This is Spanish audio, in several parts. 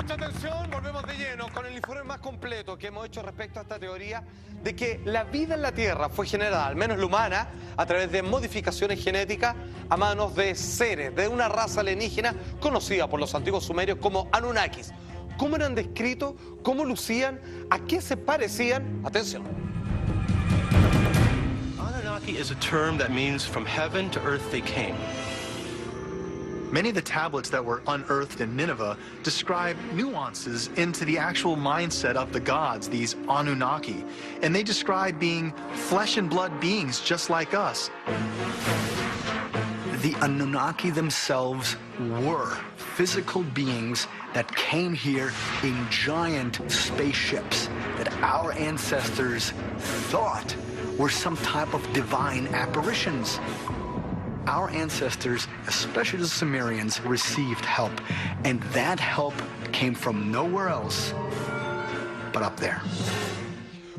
Mucha atención, volvemos de lleno con el informe más completo que hemos hecho respecto a esta teoría de que la vida en la Tierra fue generada, al menos la humana, a través de modificaciones genéticas a manos de seres de una raza alienígena conocida por los antiguos sumerios como Anunnakis. ¿Cómo eran descritos? ¿Cómo lucían? ¿A qué se parecían? Atención. Anunnaki is a term that means from heaven to earth they came. Many of the tablets that were unearthed in Nineveh describe nuances into the actual mindset of the gods, these Anunnaki. And they describe being flesh and blood beings just like us. The Anunnaki themselves were physical beings that came here in giant spaceships that our ancestors thought were some type of divine apparitions. Our ancestors, especially the Sumerians, received help, and that help came from nowhere else but up there.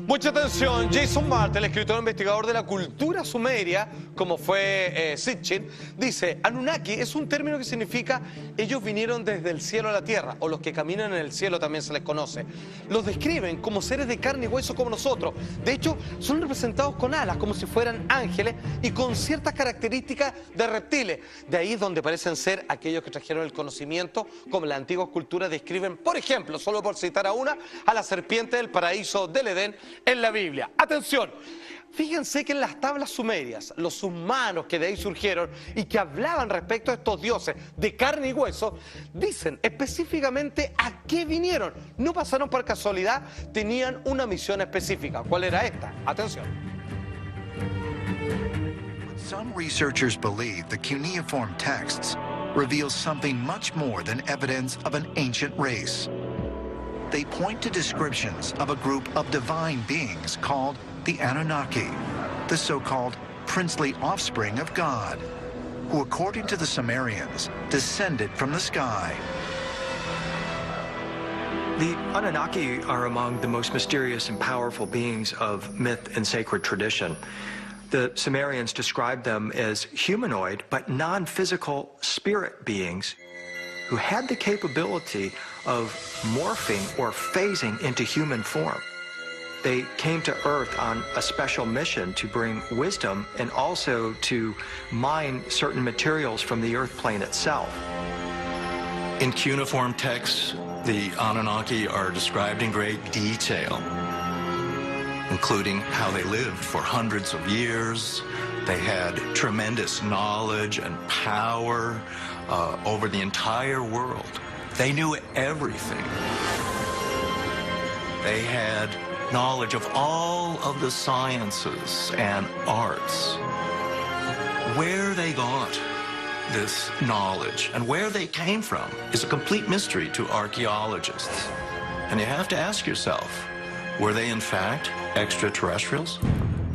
Mucha atención, Jason Barth, el escritor investigador de la cultura sumeria, como fue Sitchin, dice, Anunnaki es un término que significa ellos vinieron desde el cielo a la tierra, o los que caminan en el cielo también se les conoce. Los describen como seres de carne y hueso como nosotros. De hecho, son representados con alas, como si fueran ángeles, y con ciertas características de reptiles. De ahí es donde parecen ser aquellos que trajeron el conocimiento, como las antiguas culturas describen, por ejemplo, solo por citar a una, a la serpiente del paraíso del Edén, en la Biblia. Atención, fíjense que en las tablas sumerias, los humanos que de ahí surgieron y que hablaban respecto a estos dioses de carne y hueso, dicen específicamente a qué vinieron. No pasaron por casualidad, tenían una misión específica. ¿Cuál era esta? Atención. Some researchers believe the cuneiform texts reveal something much more than evidence of an ancient race. They point to descriptions of a group of divine beings called the Anunnaki, the so-called princely offspring of God, who, according to the Sumerians, descended from the sky. The Anunnaki are among the most mysterious and powerful beings of myth and sacred tradition. The Sumerians described them as humanoid but non-physical spirit beings who had the capability of morphing or phasing into human form. They came to Earth on a special mission to bring wisdom and also to mine certain materials from the Earth plane itself. In cuneiform texts, the Anunnaki are described in great detail, including how they lived for hundreds of years. They had tremendous knowledge and power over the entire world. They knew everything. They had knowledge of all of the sciences and arts. Where they got this knowledge and where they came from is a complete mystery to archaeologists. And you have to ask yourself, were they in fact extraterrestrials?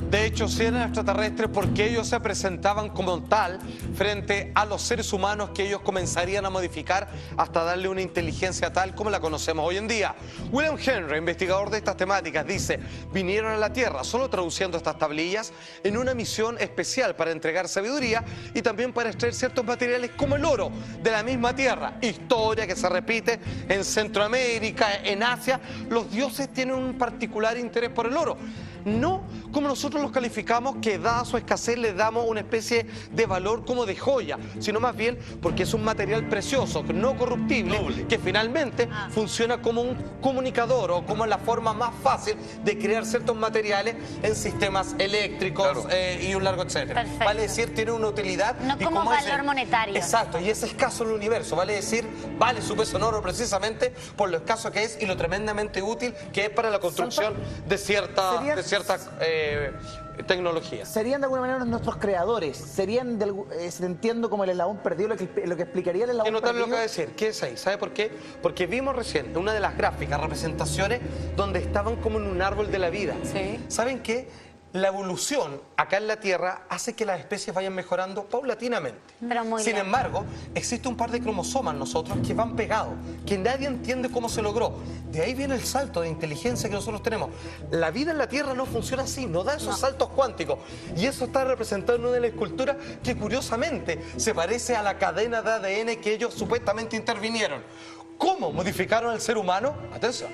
De hecho, si eran extraterrestres, porque ellos se presentaban como tal frente a los seres humanos que ellos comenzarían a modificar hasta darle una inteligencia tal como la conocemos hoy en día. William Henry, investigador de estas temáticas, dice, vinieron a la Tierra solo traduciendo estas tablillas en una misión especial para entregar sabiduría y también para extraer ciertos materiales como el oro de la misma Tierra. Historia que se repite en Centroamérica, en Asia. Los dioses tienen un particular interés por el oro. No como nosotros los calificamos, que dada su escasez le damos una especie de valor como de joya, sino más bien porque es un material precioso, no corruptible, que finalmente funciona como un comunicador o como la forma más fácil de crear ciertos materiales en sistemas eléctricos y un largo etcétera. Perfecto. Vale decir, tiene una utilidad. No y como valor monetario. Exacto, y es escaso en el universo, vale decir, vale su peso en oro precisamente por lo escaso que es y lo tremendamente útil que es para la construcción de cierta tecnología. Serían de alguna manera nuestros creadores, serían, entiendo, como el eslabón perdido, lo que explicaría el eslabón perdido. Notable lo que va a decir, ¿qué es ahí? ¿Sabe por qué? Porque vimos recién en una de las gráficas representaciones donde estaban como en un árbol de la vida. Sí. ¿Saben qué? La evolución acá en la Tierra hace que las especies vayan mejorando paulatinamente. Pero muy Sin bien. embargo, existe un par de cromosomas nosotros que van pegados, que nadie entiende cómo se logró. De ahí viene el salto de inteligencia que nosotros tenemos. La vida en la Tierra no funciona así, no da esos saltos cuánticos. Y eso está representado en una de las esculturas que curiosamente se parece a la cadena de ADN que ellos supuestamente intervinieron. ¿Cómo modificaron al ser humano? Atención.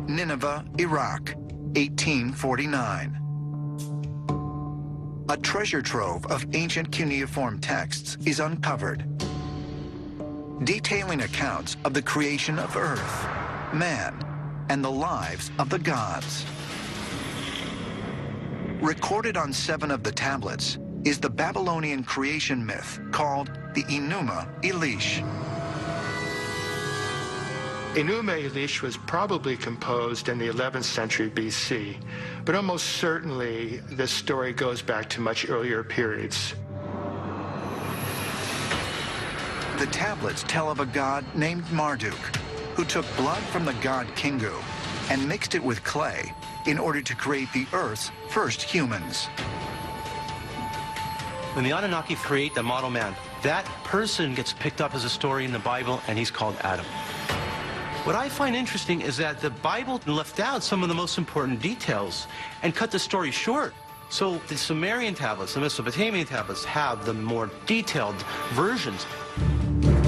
Nineveh, Iraq, 1849. A treasure trove of ancient cuneiform texts is uncovered, detailing accounts of the creation of earth, man, and the lives of the gods. Recorded on 7 of the tablets is the Babylonian creation myth called the Enuma Elish. Enuma Elish was probably composed in the 11th century BC, but almost certainly this story goes back to much earlier periods. The tablets tell of a god named Marduk, who took blood from the god Kingu and mixed it with clay in order to create the Earth's first humans. When the Anunnaki create the model man, that person gets picked up as a story in the Bible, and he's called Adam. What I find interesting is that the Bible left out some of the most important details and cut the story short. So the Sumerian tablets, the Mesopotamian tablets, have the more detailed versions.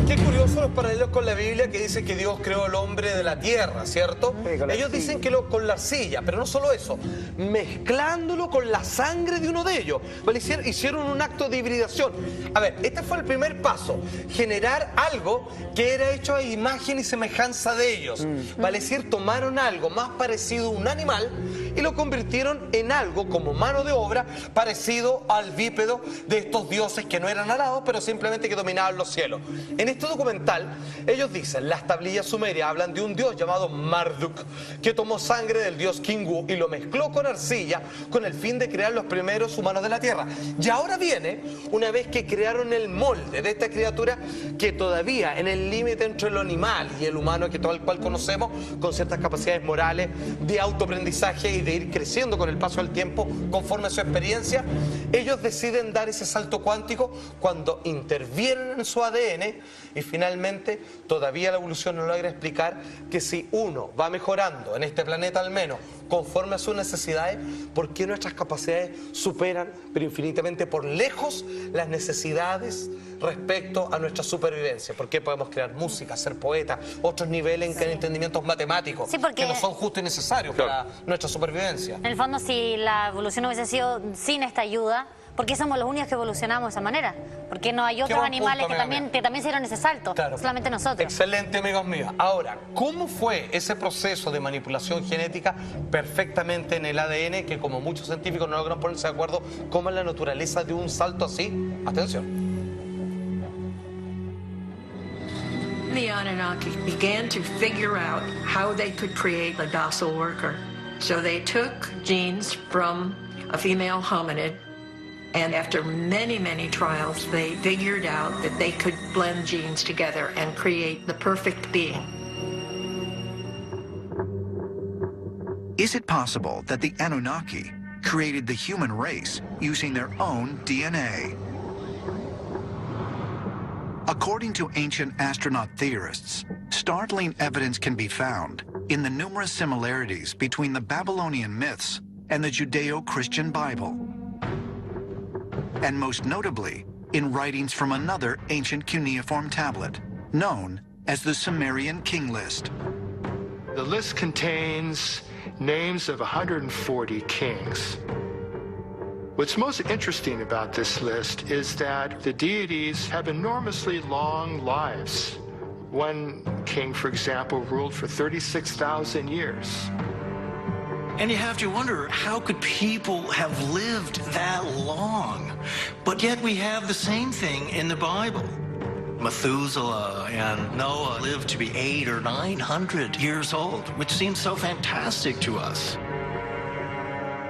Qué curioso los paralelos con la Biblia, que dice que Dios creó al hombre de la tierra, ¿cierto? Sí, con la ellos arcilla. dicen que con la arcilla, pero no solo eso, mezclándolo con la sangre de uno de ellos. ¿Vale? Hicieron un acto de hibridación. A ver, este fue el primer paso, generar algo que era hecho a imagen y semejanza de ellos. Vale decir, tomaron algo más parecido a un animal y lo convirtieron en algo como mano de obra parecido al bípedo de estos dioses que no eran alados, pero simplemente que dominaban los cielos. En este documental, ellos dicen, las tablillas sumerias hablan de un dios llamado Marduk, que tomó sangre del dios Kingu y lo mezcló con arcilla con el fin de crear los primeros humanos de la tierra. Y ahora viene, una vez que crearon el molde de esta criatura, que todavía en el límite entre lo animal y el humano, que todo el cual conocemos, con ciertas capacidades morales, de autoaprendizaje y de ir creciendo con el paso del tiempo conforme a su experiencia, ellos deciden dar ese salto cuántico cuando intervienen en su ADN y finalmente todavía la evolución no logra explicar que si uno va mejorando en este planeta al menos conforme a sus necesidades, ¿por qué nuestras capacidades superan pero infinitamente por lejos las necesidades respecto a nuestra supervivencia? ¿Por qué podemos crear música, ser poetas, otros niveles en entendimientos matemáticos Sí, porque- que no son justos y necesarios para nuestra supervivencia? En el fondo, si la evolución hubiese sido sin esta ayuda, ¿por qué somos los únicos que evolucionamos de esa manera? ¿Por qué no hay otros buen animales punto, que amiga mía. también se dieron ese salto? Claro. Solamente nosotros. Excelente, amigos míos. Ahora, ¿cómo fue ese proceso de manipulación genética perfectamente en el ADN que como muchos científicos no logran ponerse de acuerdo cómo es la naturaleza de un salto así? Atención. The Anunnaki began to figure out how they could create a docile worker. So they took genes from a female hominid, and after many, many trials, they figured out that they could blend genes together and create the perfect being. Is it possible that the Anunnaki created the human race using their own DNA? According to ancient astronaut theorists, startling evidence can be found in the numerous similarities between the Babylonian myths and the Judeo-Christian Bible, and most notably in writings from another ancient cuneiform tablet, known as the Sumerian King List. The list contains names of 140 kings. What's most interesting about this list is that the deities have enormously long lives. One king, for example, ruled for 36,000 years. And you have to wonder, how could people have lived that long? But yet we have the same thing in the Bible. Methuselah and Noah lived to be 800 or 900 years old, which seems so fantastic to us.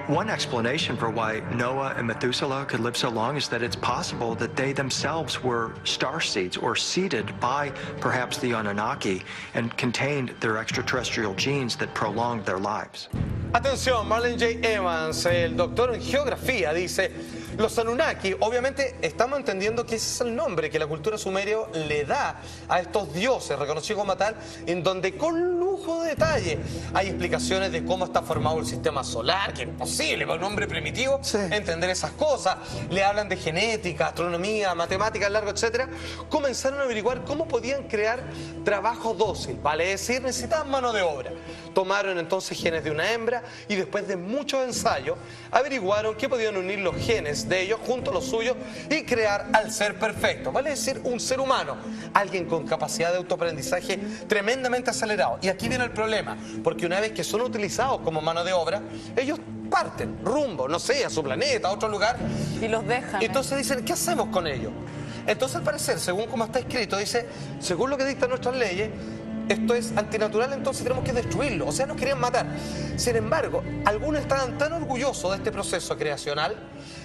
One explanation for why Noah and Methuselah could live so long is that it's possible that they themselves were star seeds or seeded by perhaps the Anunnaki and contained their extraterrestrial genes that prolonged their lives. Atención, Marlene J. Evans, el doctor en geografía, dice: Los Anunnaki, obviamente estamos entendiendo que ese es el nombre que la cultura sumeria le da a estos dioses reconocidos como tal, en donde con lujo de detalle hay explicaciones de cómo está formado el sistema solar, que es imposible para un hombre primitivo entender esas cosas. Le hablan de genética, astronomía, matemáticas, largo, etcétera. Comenzaron a averiguar cómo podían crear trabajo dócil, vale decir, necesitaban mano de obra. Tomaron entonces genes de una hembra y después de muchos ensayos averiguaron que podían unir los genes de ellos junto a los suyos y crear al ser perfecto, vale decir, un ser humano, alguien con capacidad de autoaprendizaje tremendamente acelerado. Y aquí viene el problema, porque una vez que son utilizados como mano de obra, ellos parten rumbo, no sé, a su planeta, a otro lugar. Y los dejan. Y entonces dicen, ¿qué hacemos con ellos? Entonces, al parecer, según como está escrito, dice, según lo que dictan nuestras leyes, esto es antinatural, entonces tenemos que destruirlo. O sea, nos querían matar. Sin embargo, algunos estaban tan orgullosos de este proceso creacional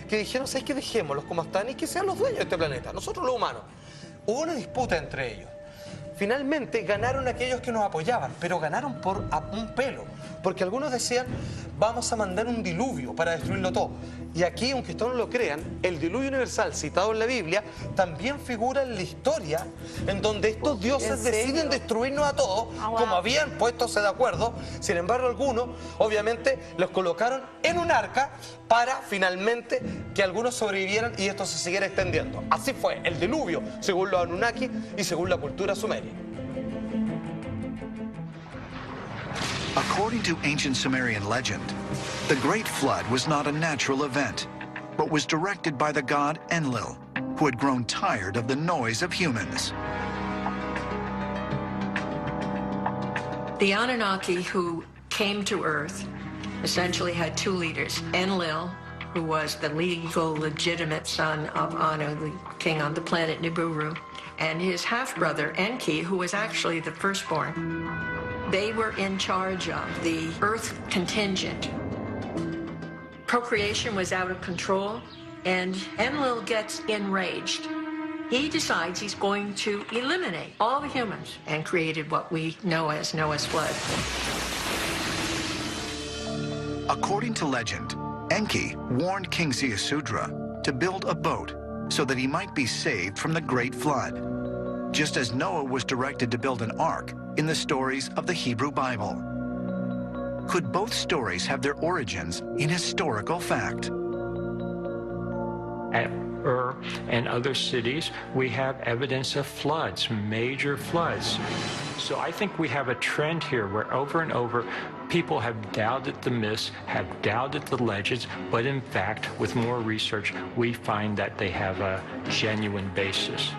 que dijeron, ¿sabes qué? Dejémoslos como están y que sean los dueños de este planeta, nosotros los humanos. Hubo una disputa entre ellos. Finalmente ganaron aquellos que nos apoyaban, pero ganaron por un pelo, porque algunos decían, vamos a mandar un diluvio para destruirlo todo. Y aquí, aunque ustedes no lo crean, el diluvio universal citado en la Biblia también figura en la historia, en donde estos dioses deciden destruirnos a todos, como habían puestos de acuerdo. Sin embargo, algunos, obviamente, los colocaron en un arca para finalmente que algunos sobrevivieran y esto se siguiera extendiendo. Así fue el diluvio, según los Anunnaki y según la cultura sumeria. According to ancient Sumerian legend, the Great Flood was not a natural event, but was directed by the god Enlil, who had grown tired of the noise of humans. The Anunnaki who came to Earth essentially had two leaders, Enlil, who was the legal, legitimate son of Anu, the king on the planet Nibiru, and his half-brother, Enki, who was actually the firstborn. They were in charge of the Earth contingent. Procreation was out of control, and Enlil gets enraged. He decides he's going to eliminate all the humans and created what we know as Noah's flood. According to legend, Enki warned King Ziusudra to build a boat so that he might be saved from the Great Flood, just as Noah was directed to build an ark in the stories of the Hebrew Bible. Could both stories have their origins in historical fact? At Ur and other cities, we have evidence of floods, major floods. So I think we have a trend here where over and over people have doubted the myths, have doubted the legends, but in fact, with more research, we find that they have a genuine basis.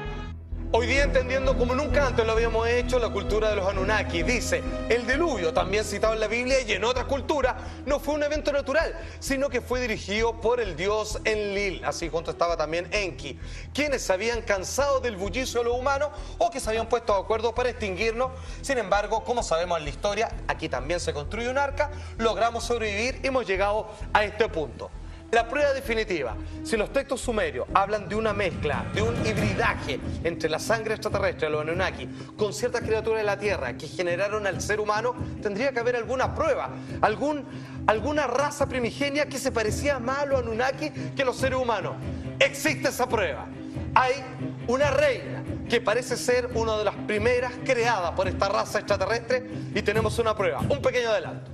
Hoy día, entendiendo como nunca antes lo habíamos hecho, la cultura de los Anunnaki dice, el diluvio, también citado en la Biblia y en otras culturas, no fue un evento natural, sino que fue dirigido por el dios Enlil, así junto estaba también Enki, quienes se habían cansado del bullicio de los humanos o que se habían puesto de acuerdo para extinguirnos. Sin embargo, como sabemos en la historia, aquí también se construye un arca, logramos sobrevivir y hemos llegado a este punto. La prueba definitiva, si los textos sumerios hablan de una mezcla, de un hibridaje entre la sangre extraterrestre de los Anunnaki con ciertas criaturas de la Tierra que generaron al ser humano, tendría que haber alguna prueba, alguna raza primigenia que se parecía más a los Anunnaki que los seres humanos. Existe esa prueba. Hay una reina que parece ser una de las primeras creadas por esta raza extraterrestre y tenemos una prueba. Un pequeño adelanto.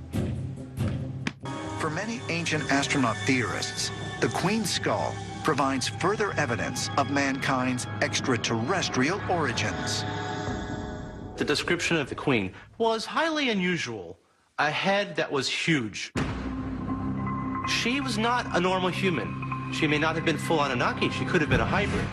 For many ancient astronaut theorists, the Queen's skull provides further evidence of mankind's extraterrestrial origins. The description of the Queen was highly unusual. A head that was huge. She was not a normal human. She may not have been full Anunnaki. She could have been a hybrid.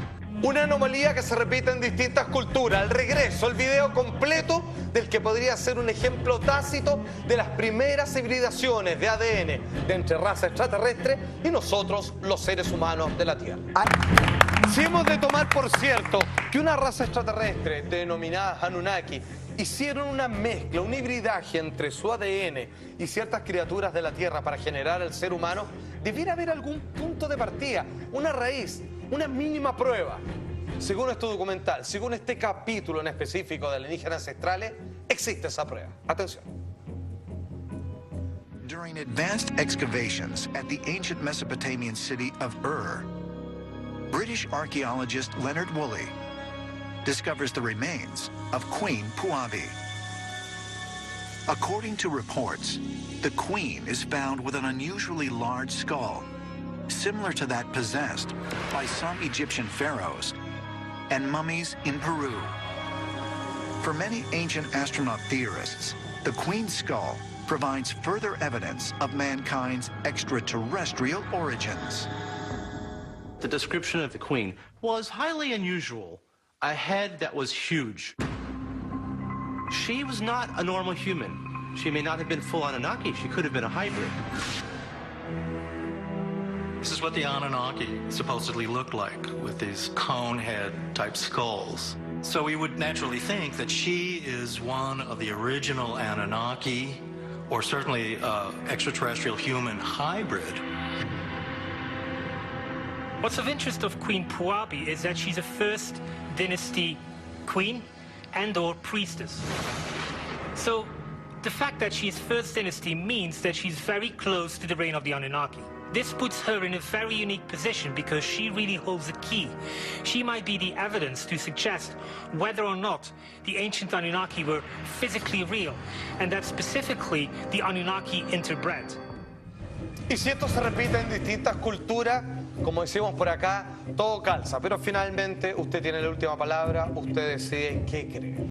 Una anomalía que se repite en distintas culturas. Al regreso, el video completo del que podría ser un ejemplo tácito de las primeras hibridaciones de ADN de entre raza extraterrestre y nosotros, los seres humanos de la Tierra. Si hemos de tomar por cierto que una raza extraterrestre denominada Anunnaki hicieron una mezcla, un hibridaje entre su ADN y ciertas criaturas de la Tierra para generar al ser humano, debiera haber algún punto de partida, una raíz, una mínima prueba. Según este documental, según este capítulo en específico de alienígenas ancestrales, existe esa prueba. Atención. During advanced excavations at the ancient Mesopotamian city of Ur, British archaeologist Leonard Woolley discovers the remains of Queen Puabi. According to reports, the queen is found with an unusually large skull, similar to that possessed by some Egyptian pharaohs and mummies in Peru. For many ancient astronaut theorists, the queen's skull provides further evidence of mankind's extraterrestrial origins. The description of the queen was highly unusual. A head that was huge. She was not a normal human. She may not have been full Anunnaki. She could have been a hybrid. This is what the Anunnaki supposedly looked like, with these cone head type skulls. So we would naturally think that she is one of the original Anunnaki, or certainly extraterrestrial human hybrid. What's of interest of Queen Puabi is that she's a first dynasty queen and or priestess. So the fact that she's first dynasty means that she's very close to the reign of the Anunnaki. This puts her in a very unique position because she really holds a key. She might be the evidence to suggest whether or not the ancient Anunnaki were physically real, and that specifically the Anunnaki interbred. Y si esto se repite en distintas culturas, como decimos por acá, todo calza. Pero finalmente usted tiene la última palabra, usted decide qué cree.